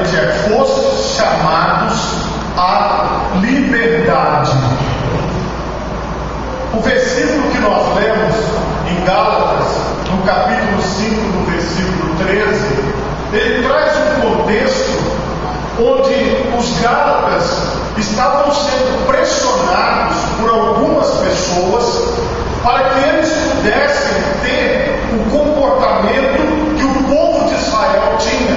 exatamente fostes chamados à liberdade. O versículo que nós lemos em Gálatas, no capítulo 5, no versículo 13, ele traz um contexto onde os gálatas estavam sendo pressionados por algumas pessoas para que eles pudessem ter o comportamento que o povo de Israel tinha,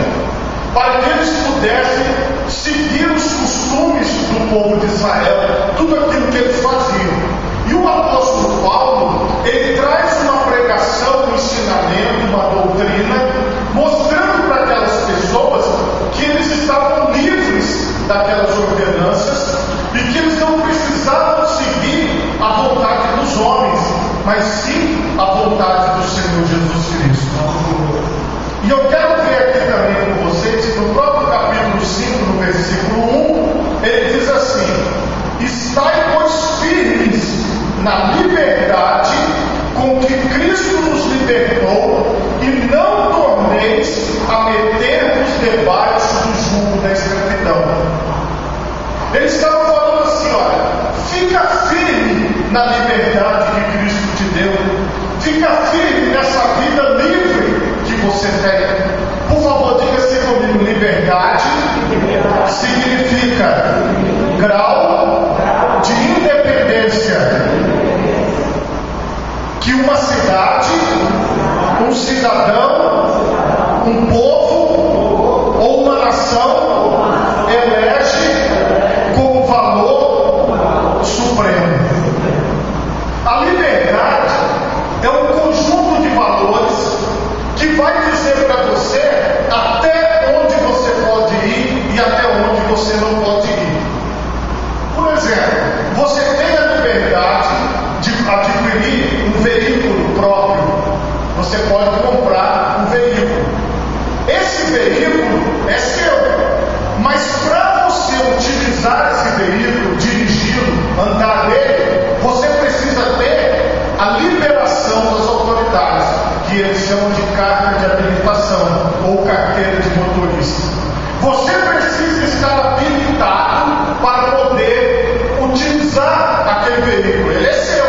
para que eles pudessem seguir os costumes do povo de Israel, tudo aquilo que eles faziam. E o apóstolo Paulo, ele traz uma pregação, um ensinamento, uma doutrina, mostrando para aquelas pessoas que eles estavam livres daquelas ordenanças e que eles não precisavam seguir a vontade dos homens, mas sim a vontade do Senhor Jesus Cristo. E eu quero ver aqui também com vocês, no próprio capítulo 5, no versículo 1, ele diz assim: estai, pois, firmes na liberdade com que Cristo nos libertou, e não torneis a meter-vos debaixo do jugo da escravidão. Ele estava falando assim: olha, fica firme na liberdade que Cristo te deu, fica firme nessa vida livre que você tem. Por favor, diga-se comigo: liberdade significa grau de independência que uma cidade, um cidadão, um povo ou uma nação elege como valor supremo. A liberdade é um conjunto de valores que vai dizer para você até onde você pode ir e até onde você não pode ir. Por exemplo, você tem a liberdade de adquirir um veículo próprio. Você pode comprar um veículo. Esse veículo é seu, mas para você utilizar esse veículo, dirigi-lo, andar nele, você precisa ter a liberação das autoridades, que eles chamam de carta de habilitação ou carteira de motorista. Você precisa estar habilitado para poder utilizar aquele veículo. Ele é seu,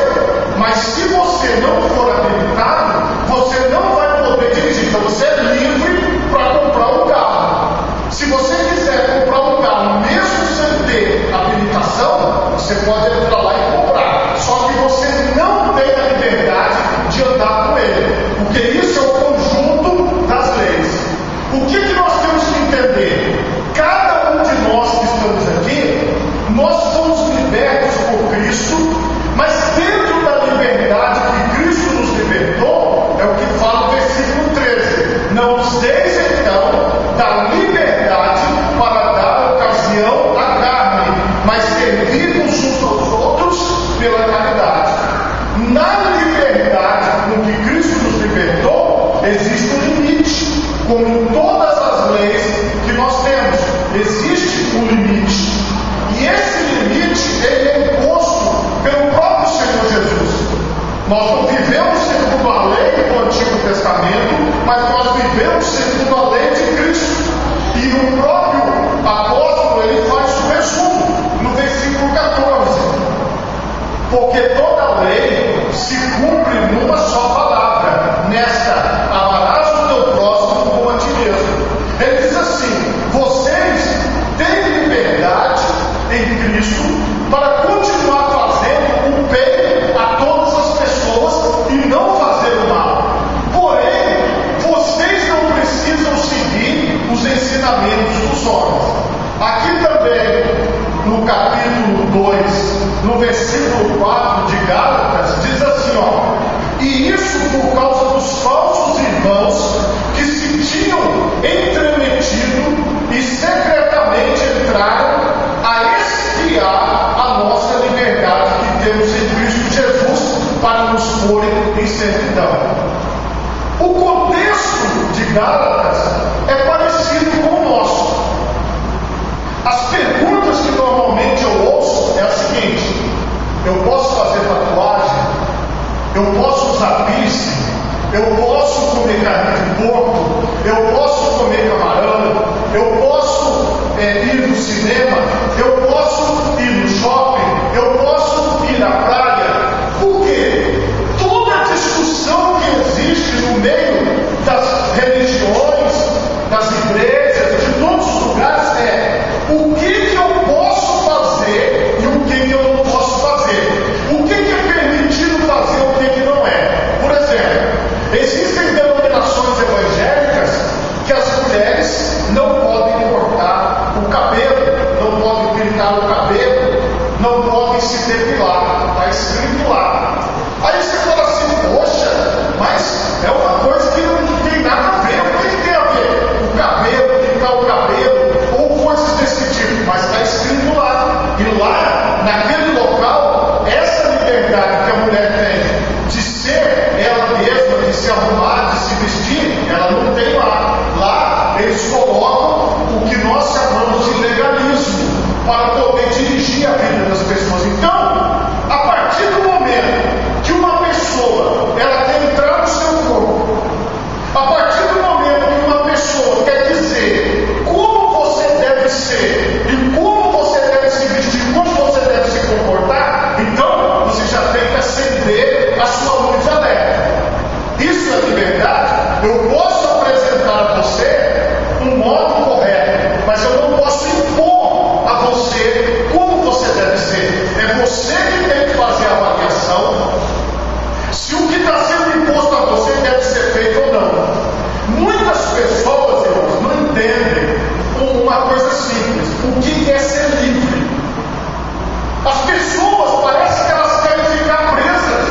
mas se você não for habilitado, você não vai poder dirigir. Então você é livre para comprar um carro. Se você quiser comprar um carro mesmo sem ter habilitação, você pode entrar lá e comprar. Só que você não tem a liberdade de andar com ele, porque isso é o conjunto das leis. O que nós temos que entender? Cada um de nós que estamos aqui, nós fomos libertos por Cristo, mas dentro da liberdade que Cristo nos libertou, é o que fala o versículo 13: não os deis então da liberdade para dar ocasião à carne, mas servimos uns aos outros pela caridade. Na liberdade com que Cristo nos libertou, existe um limite, como em todas as leis que nós temos, existe um limite. E esse limite, ele é imposto pelo próprio Senhor Jesus. Nós não vivemos segundo a lei do Antigo Testamento, mas nós vivemos segundo a lei de Cristo. E o próprio apóstolo, ele faz o resumo no versículo 14: porque toda lei se cumpre numa só palavra, nesta: amarás o teu próximo como a ti mesmo. Ele diz assim: vocês têm liberdade em Cristo para continuar fazendo o bem a todas as pessoas e não fazer o mal. Porém, vocês não precisam seguir os ensinamentos dos homens. Aqui também, no capítulo 2, no versículo 4 de Gálatas, diz assim, e isso por causa dos falsos irmãos que se tinham entremetido e secretamente entraram a espiar a nossa liberdade que temos em Cristo Jesus para nos porem em servidão. O contexto de Gálatas é parecido com o nosso. As perguntas que normalmente eu ouço é a seguinte: eu posso fazer tatuagem? Eu posso usar piercing? Eu posso comer carne de porco? Eu posso comer camarão? Eu posso no cinema, eu posso ir no shopping, eu posso ir na praia. Por quê? Toda a discussão que existe no meio das religiões, das igrejas, de todos os lugares o que eu posso fazer e o que eu não posso fazer. O que é permitido fazer e o que não é. Por exemplo, existem denominações evangélicas que as mulheres não podem cortar o cabelo, não podem pintar o cabelo, não podem se depilar. Está escrito lá. Aí você fala assim, poxa, mas é uma coisa que não tem nada a ver. O que tem a ver? O cabelo, pintar o cabelo, ou coisas desse tipo. Mas está escrito lá. E lá, naquele local, essa liberdade que a mulher tem de ser ela mesma, de se arrumar, de se vestir, ela não tem lá. Lá eles colocam o que nós chamamos de legalismo para poder dirigir a vida das pessoas. Então, a partir do momento que uma pessoa ela quer entrar no seu corpo, a partir do momento que uma pessoa quer dizer como você deve ser e como você deve se vestir, como você deve se comportar, então você já tem que acender a sua luz de alerta. Isso é liberdade. Eu posso apresentar a você um modo correto, mas eu não posso impor a você como você deve ser. É você que tem que fazer a avaliação se o que está sendo imposto a você deve ser feito ou não. Muitas pessoas, irmãos, não entendem uma coisa simples: o que é ser livre. As pessoas parece que elas querem ficar presas,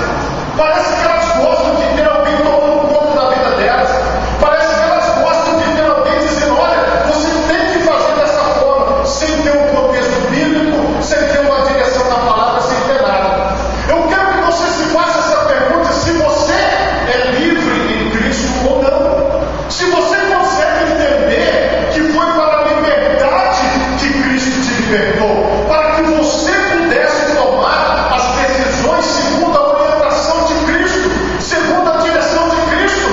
parece que elas gostam de ter alguém tomando conta da vida delas, parece que elas gostam de ter alguém dizendo, olha, você tem que fazer dessa forma, sem ter um contexto bíblico, sem ter uma direção na palavra, sem ter nada. Eu quero que você se faça essa pergunta: se você é livre em Cristo ou não. Se você consegue entender que foi para a liberdade que Cristo te libertou, para que você pudesse tomar as decisões segundo a orientação de Cristo, segundo a direção de Cristo.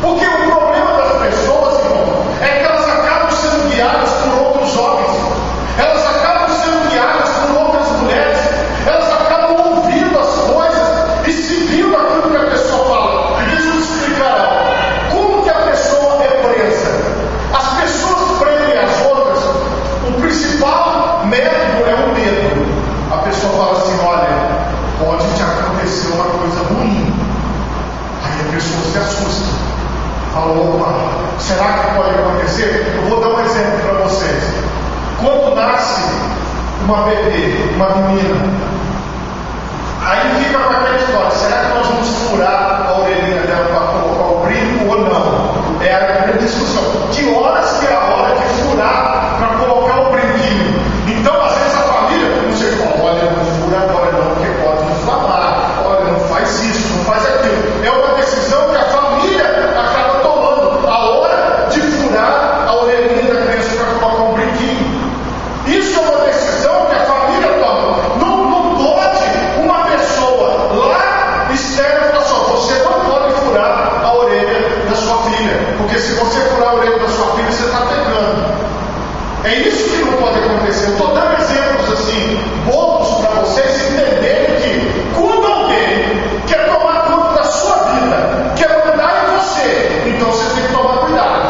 Porque o problema das pessoas, irmão, é que elas acabam sendo guiadas por outros homens, elas acabam sendo guiadas por outras mulheres, elas acabam ouvindo as coisas e seguindo aquilo que a pessoa fala. E deixa eu te explicar algo. Como que a pessoa é presa? As pessoas prendem as outras. O principal método é o medo. A pessoa fala assim, olha, pode te acontecer uma coisa ruim. Aí a pessoa se assusta. Fala, opa, será que pode acontecer? Eu vou dar um exemplo para vocês. Quando nasce uma bebê, uma menina, aí fica com aquela história: será que nós vamos furar a orelhinha dela para colocar o brinco ou não? É a grande discussão. Que horas que é a hora de furar para colocar o brinquinho? Então, às vezes a família, você fala, olha, não fura agora não, porque pode inflamar. Olha, não faz isso, não faz aquilo. É uma decisão que a família acaba tomando. A hora de furar a orelhinha da criança para colocar um brinquinho. Isso é uma decisão que a família toma. Não pode uma pessoa lá externa falar só, você não pode furar a orelha da sua filha, porque se você furar a orelha da sua filha, você está pegando. É isso que não pode acontecer. Eu estou dando exemplos assim, bobos para vocês entenderem que quando alguém quer tomar conta da sua vida, quer mandar em você, então você tem que tomar cuidado.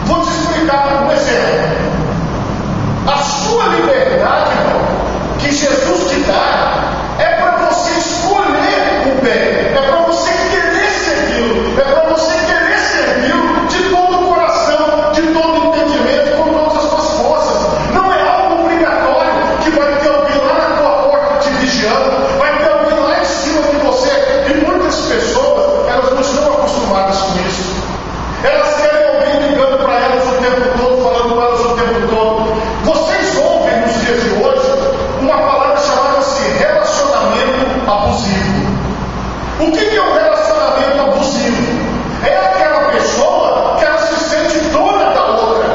Vou te explicar um exemplo. A sua liberdade, irmão, que Jesus te dá, é para você escolher o bem, é para você querer segui-lo, é para você querer servi-lo de todo o coração, de todo o entendimento, com todas as suas forças. Não é algo obrigatório que vai ter alguém lá na tua porta te vigiando, vai ter alguém lá em cima de você. E muitas pessoas, elas não estão acostumadas com isso. Elas querem alguém ligando para elas o tempo todo, falando para elas o tempo todo. Vocês ouvem nos dias de hoje uma palavra chamada-se relacionamento abusivo. O que é um relacionamento abusivo? É aquela pessoa que ela se sente dona da outra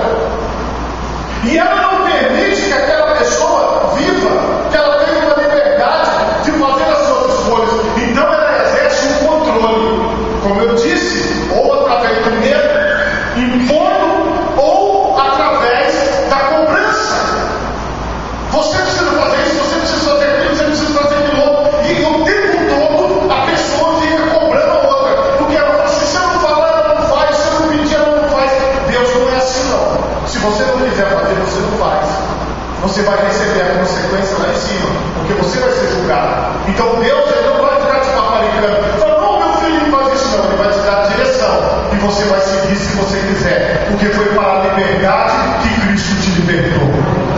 e ela não permite que aquela pessoa viva, que ela tenha uma liberdade de fazer as suas escolhas. Então ela exerce um controle, como eu disse, ou através do medo, impondo, ou através da cobrança. você não quiser fazer, você não faz. Você vai receber a consequência lá em cima, porque você vai ser julgado. Então Deus, ele não vai ficar te paparicando. Fala, não, meu filho não faz isso não. Ele vai te dar a direção. E você vai seguir se você quiser. Porque foi para a liberdade que Cristo te libertou.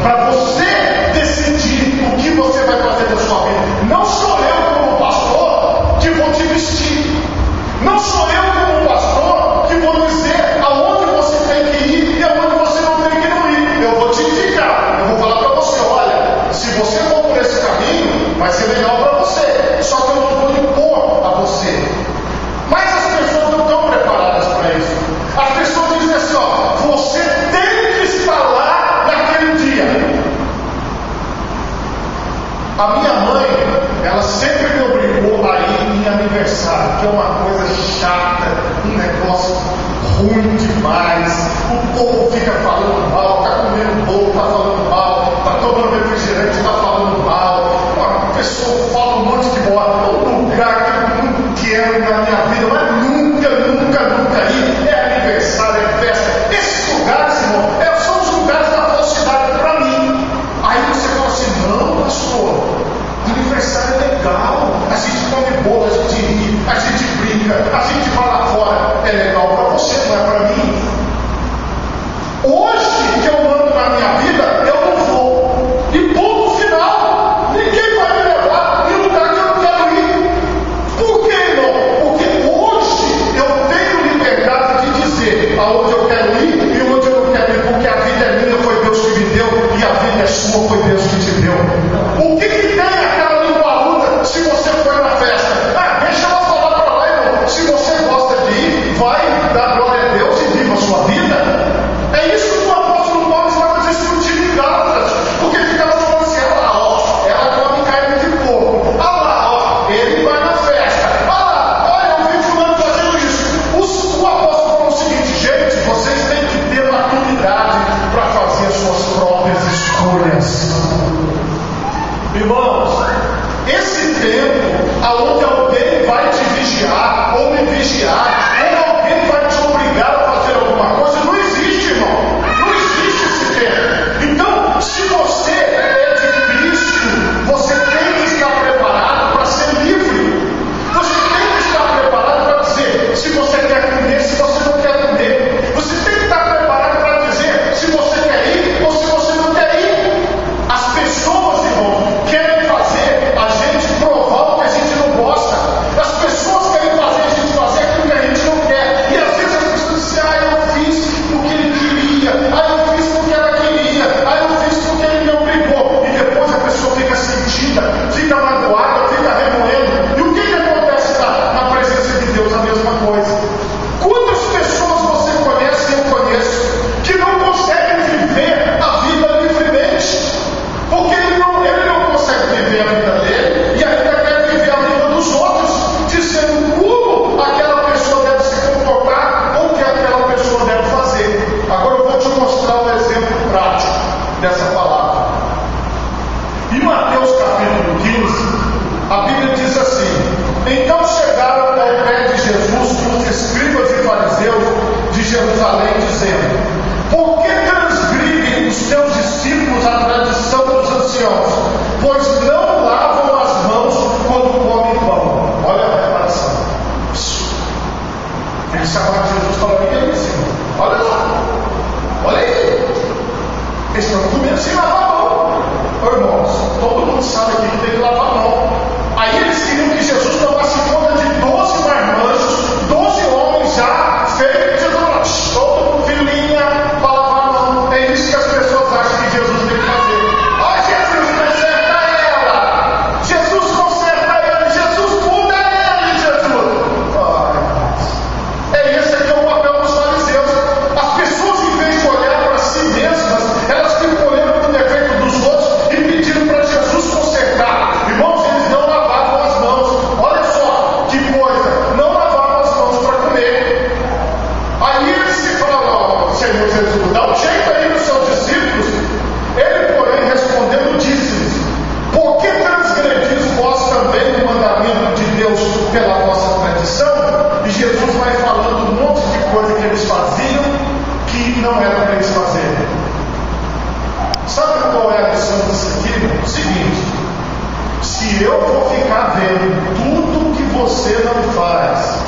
Para você decidir o que você vai fazer da sua vida. Não sou eu como pastor que vou te vestir. Não sou eu como pastor que vou dizer aonde você tem que ir e aonde você não tem que não ir. Eu vou te indicar. Eu vou falar para você, olha, se você for por esse caminho, vai ser melhor para você. Só que eu não vou impor a você. Mas as pessoas não estão preparadas para isso. As pessoas dizem assim, ó, você tem que estar lá naquele dia. A minha mãe, ela sempre me obrigou a ir em aniversário, que é uma coisa chata, um negócio ruim demais. O povo fica falando mal, está comendo bolo, está falando mal, está tomando refrigerante, está falando mal. Uma pessoa fala um monte de bola, um lugar que eu não quero na minha vida, mas nunca ir. É aniversário, é festa. Esses lugares, irmão, são os lugares da falsidade para mim. Aí você fala assim, não, pastor, aniversário é legal, a gente come bolo, a gente ri, a gente brinca, a gente vai lá fora. É legal para você, não é para mim. Hoje que eu mando na minha vida, eu não vou. E ponto final. Ninguém vai me levar em lugar que eu não quero ir. Por que não? Porque hoje eu tenho liberdade de dizer aonde eu quero ir e onde eu não quero ir. Porque a vida é minha, foi Deus que me deu, e a vida é sua, foi Deus que te deu. O que tem aquela linguaruda se você for na festa? Deixa ela falar para lá, irmão. Se você gosta de ir, vai dar glória a Deus e viva a sua vida. É isso que o apóstolo Paulo estava discutindo em Gálatas, porque ficava falando assim, ela come carne de porco, ele vai na festa, olha, eu vi fulano fazendo isso. O apóstolo falou o seguinte, gente, vocês têm que ter maturidade para fazer as suas próprias escolhas. Irmãos, esse tempo aonde alguém vai te vigiar ou me vigiar, ou alguém vai te obrigar a fazer alguma coisa, não existe, irmão. Não existe esse tempo. Então, se você é de Cristo, você tem que estar preparado para ser livre. Você tem que estar preparado para dizer se você quer comer, se você não quer comer. Você tem que estar preparado para dizer se você quer ir ou se você não quer ir. As pessoas, irmão, querem fazer a gente provar o que a gente não gosta. As pessoas querem fazer a gente fazer aquilo que a gente não quer. E às vezes as pessoas dizem, eu fiz porque ele queria, eu fiz porque ela queria, eu fiz porque ele me obrigou. E depois a pessoa fica sentida, fica magoada, fica remoendo. E o que acontece na presença de Deus? A mesma coisa. Quantas pessoas você conhece e eu conheço que não conseguem viver a vida livremente? Porque ele não consegue viver a vida dele e ainda quer viver a vida dos outros, dizendo como aquela pessoa deve se comportar ou o que aquela pessoa deve fazer. Agora eu vou te mostrar um exemplo prático dessa palavra. Em Mateus capítulo 15, a Bíblia diz assim: então chegaram ao pé de Jesus os escribas e fariseus de Jerusalém, dizendo: por que transgridem os teus discípulos a tradição dos anciãos, pois não lavam as mãos quando comem pão? Olha a preparação. Eles chamaram Jesus e falaram: que é isso, irmão? Olha lá, olha aí. Eles estão comendo sem lavar a mão. Irmãos, todo mundo sabe aqui que tem que lavar a mão. Aí eles queriam que Jesus tomasse conta de 12 marmanjos, 12 homens já feitos. Jesus falou: todo filhinha para lavar a mão. É isso que as pessoas acham que Jesus tem que fazer. Jesus conserta ela. Jesus conserta ela. Jesus muda ele, Jesus. Esse aqui é o papel dos fariseus. As pessoas, em vez de olhar para si mesmas, elas ficam olhando para o defeito dos outros e pedindo para Jesus consertar. se eu vou ficar vendo tudo que você não faz,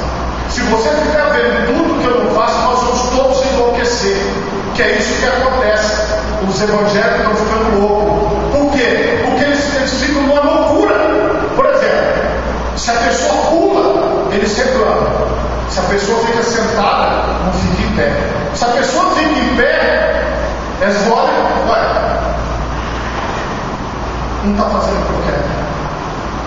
se você ficar vendo tudo que eu não faço, nós vamos todos enlouquecer. Que é isso que acontece. Os evangélicos estão ficando loucos. Por quê? Porque eles ficam numa loucura. Por exemplo, se a pessoa pula, eles reclamam. Se a pessoa fica sentada, não fica em pé. Se a pessoa fica em pé, eles olham, ué, não está fazendo o que eu quero.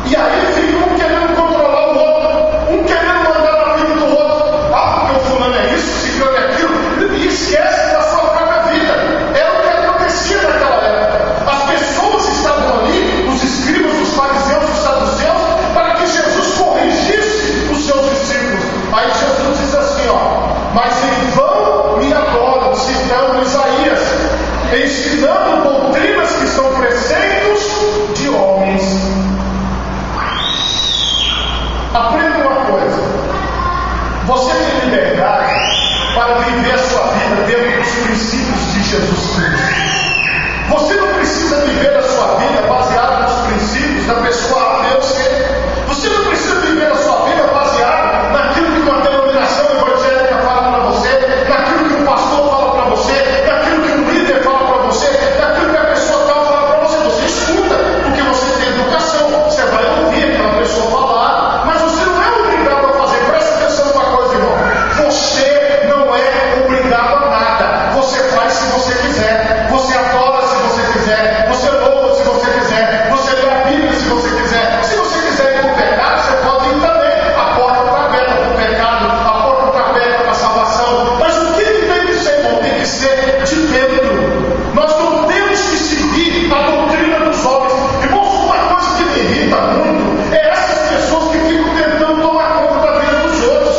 E aí fica um querendo controlar o outro, um querendo mandar na vida do outro. Ah, porque o fulano é isso, o ciclano é aquilo, e esquece da sua própria vida. Era o que acontecia naquela época. As pessoas estavam ali, os escribas, os fariseus, os saduceus, para que Jesus corrigisse os seus discípulos. Aí Jesus diz assim, ó, mas em vão me adoram, citando Isaías, ensinando doutrinas que são preceitos de homens. Aprenda uma coisa: você tem liberdade para viver a sua vida dentro dos princípios de Jesus Cristo. Você não precisa viver a sua vida baseada nos princípios da pessoa A, B ou C. Você não precisa viver a sua vida baseada naquilo que uma denominação evangélica fala para você, naquilo que um pastor fala para você, naquilo que um líder fala para você, naquilo que a pessoa tal fala para você. Você escuta, porque você tem educação, você vai ouvir aquela pessoa falar, mas você não é obrigado a fazer. Presta atenção numa coisa, irmão: você não é obrigado a nada. Você faz se você quiser, você adora se você quiser, você louva se você quiser, você lê a Bíblia se você quiser. Se você quiser ir para o pecado, você pode ir também. A porta está aberta para o pecado, a porta está aberta para a salvação. Mas o que tem que ser, irmão? Tem que ser de dentro. Nós não temos que seguir a doutrina dos homens. Irmãos, uma coisa que me irrita muito é essas pessoas que ficam tentando tomar conta da vida dos outros.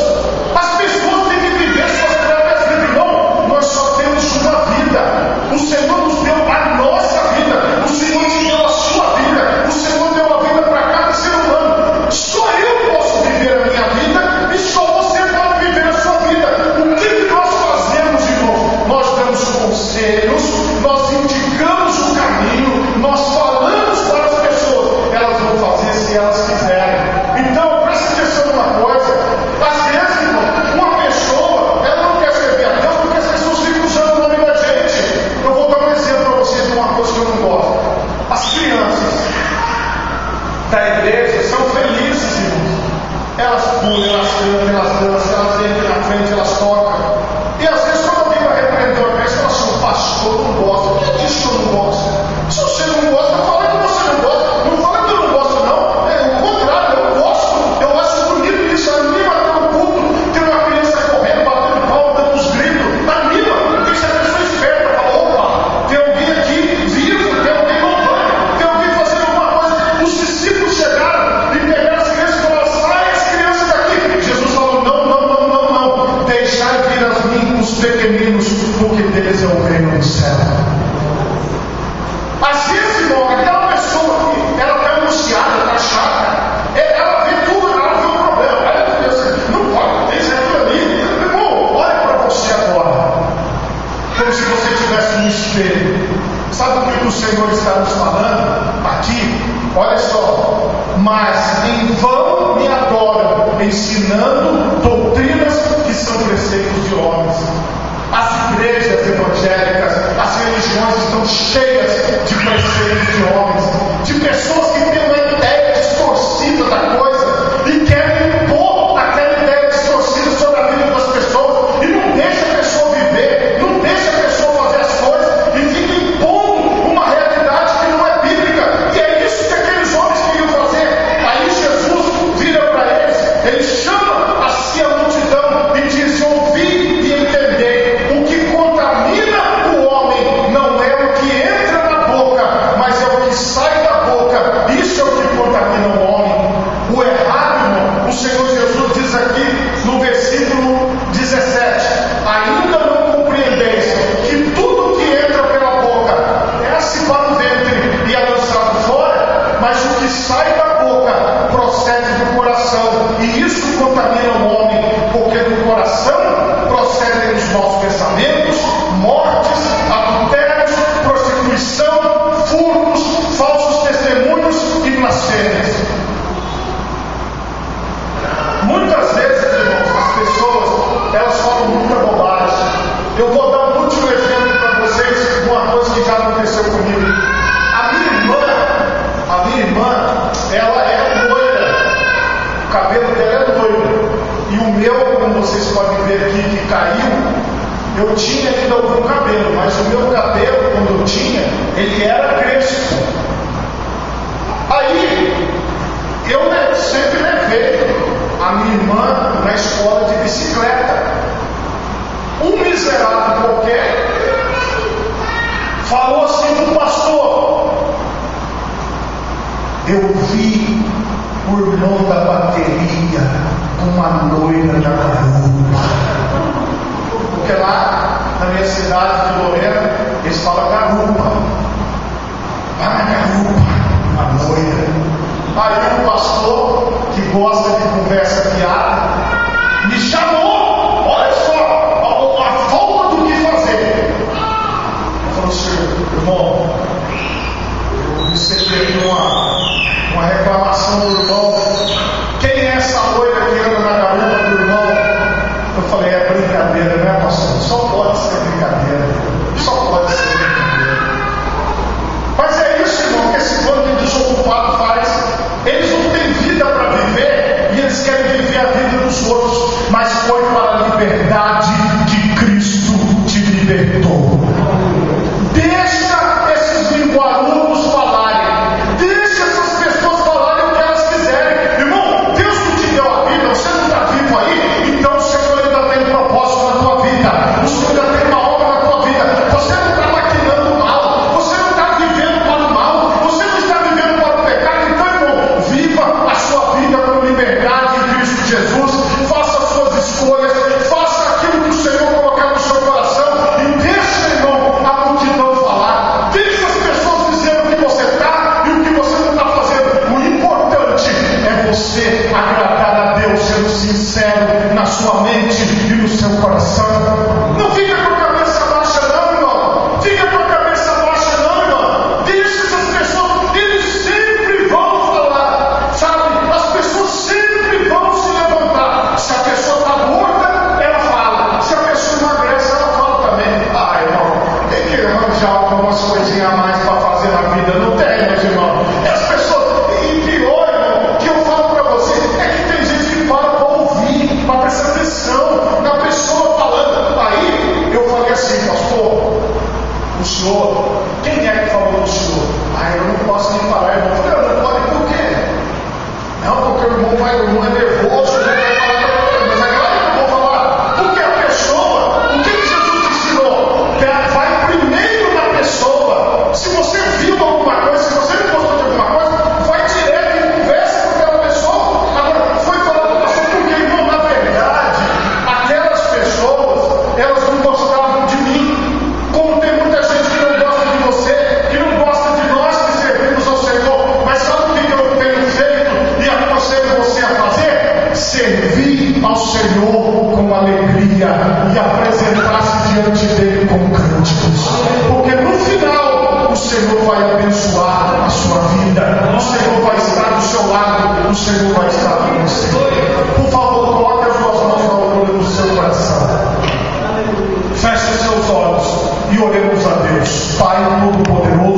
As pessoas têm que viver suas próprias vidas. Irmão, nós só temos uma vida. O Senhor nos deu a nossa vida. O Senhor te deu a sua vida. O Senhor deu a vida para cada ser humano. Só eu posso viver a minha vida e só você pode viver a sua vida. O que nós fazemos, irmão? Nós damos conselhos, nós indicamos o caminho, nós falamos para as pessoas. Elas vão fazer se elas quiserem. Então, preste atenção numa coisa: às vezes, irmão, uma pessoa, ela não quer servir a Deus porque as pessoas ficam usando o nome da gente. Eu vou dar um exemplo para vocês de uma coisa que eu não gosto. As crianças da igreja são felizes, irmãos. Elas pulam, elas cantam, elas dançam, elas entram na frente, elas tocam. E às vezes, quando alguém vai repreender uma pessoa, ela fala assim: o pastor não gosta. Quem disse que eu não gosto? Se você não gosta, fala que você não gosta. Não fala que eu não gosto, não. É o contrário, eu gosto. Eu acho bonito isso. Anima até o culto. Tem uma criança correndo, batendo palma, dando uns gritos. Anima. Tem que ser a pessoa esperta. Fala: opa, tem alguém aqui vivo, tem alguém louvando, tem alguém fazendo alguma coisa. Os discípulos chegaram e pegaram as crianças e falaram: sai as crianças daqui. Jesus falou: não. Deixai vir a mim os pequeninos, porque deles é o reino do céu. Às vezes, irmão, aquela pessoa que ela está angustiada, está chata, ela vê tudo, ela vê o problema. Aí ela diz assim: não pode, tem isso aquilo ali. Irmão, olha para você agora, como se você tivesse um espelho. Sabe o que o Senhor está nos falando aqui? Olha só: mas em vão me adoram, ensinando doutrinas que são preceitos de homens. As igrejas evangélicas, as religiões estão cheias de preceitos de homens, de pessoas que têm uma ideia distorcida da coisa e querem impor aquela ideia distorcida sobre a vida das pessoas e não deixa a pessoa viver, não deixa a pessoa fazer as coisas e fica impondo uma realidade que não é bíblica. E é isso que aqueles homens queriam fazer. Aí Jesus vira para eles, ele chama a si a multidão e diz: ouvi e entendei. O que contamina o homem eu tinha ainda algum cabelo, mas o meu cabelo, quando eu tinha, ele era crespo. Aí, eu sempre levei a minha irmã na escola de bicicleta. Um miserável qualquer falou assim do pastor: eu vi o irmão da bateria com uma loira na garupa. Porque lá na minha cidade de Lorena eles falam garupa. Vai na garupa, a loira. Aí o pastor, que gosta de conversa fiada, me chamou. Olha só a falta do que fazer. Ele falou assim: irmão, eu recebi uma reclamação do irmão. Quem é essa loira que anda na garupa do irmão? Eu falei: é brincadeira, né, pastor? Só pode ser brincadeira. Só pode ser brincadeira. Mas é isso, irmão, que esse bando de desocupado faz. Eles não têm vida para viver e eles querem viver a vida dos outros. Mas foi para a liberdade que Cristo te libertou. Deixa esses linguarudos falarem. Deixa essas pessoas falarem o que elas quiserem. Irmão, Deus não te deu a vida, você não está vivo aí, então o Senhor ainda tem um propósito na tua vida. O Senhor ainda tem uma obra na tua vida. Você não está maquinando mal, você não está vivendo para o mal, você não está vivendo para o pecado. Então, irmão, viva a sua vida com liberdade em Cristo Jesus. Faça as suas escolhas, faça aquilo que o Senhor colocar no seu coração e deixa, irmão, a multidão falar. Deixa as pessoas dizendo o que você está e o que você não está fazendo. O importante é você agradar a Deus, sendo sincero na sua mente e no seu coração. Não fica com a cabeça baixa não, irmão. Fica com a cabeça baixa não, irmão. Deixa essas pessoas, eles sempre vão falar, sabe? As pessoas sempre vão se levantar. Se a pessoa está gorda, ela fala. Se a pessoa emagrece, ela fala também. Ah, irmão, tem que arranjar algumas coisinhas a mais para fazer na vida. Não tem, meus irmãos. E as pessoas, e pior, irmão, que eu falo para você, é que tem gente que para ouvir, para prestar atenção na pessoa falando. Aí eu falei assim: pastor, o senhor, quem é que falou do senhor? Ah, eu não posso nem falar, irmão. Eu falei: não pode, por quê? Não, porque o irmão é nervoso, não vai falar para ele. Mas agora eu vou falar. Porque a pessoa, o que Jesus te ensinou? Vai primeiro na pessoa. Se você viu alguma coisa, se você não gostou de alguma coisa, vai direto e conversa com aquela pessoa. Agora, foi falar para o pastor, porque, irmão, na verdade, aquelas pessoas, elas não gostavam de mim. Como tem muita gente que não gosta de você, que não gosta de nós que servimos ao Senhor. Mas sabe o que eu tenho feito e aconselho você a fazer? Servir ao Senhor com alegria e apresentar-se diante dele com cânticos. Porque no final o Senhor vai abençoar a sua vida. O Senhor vai estar do seu lado. O Senhor vai estar com você. Por favor, coloque as suas mãos na altura do seu coração. Feche os seus olhos e oremos a Deus. Pai Todo-Poderoso,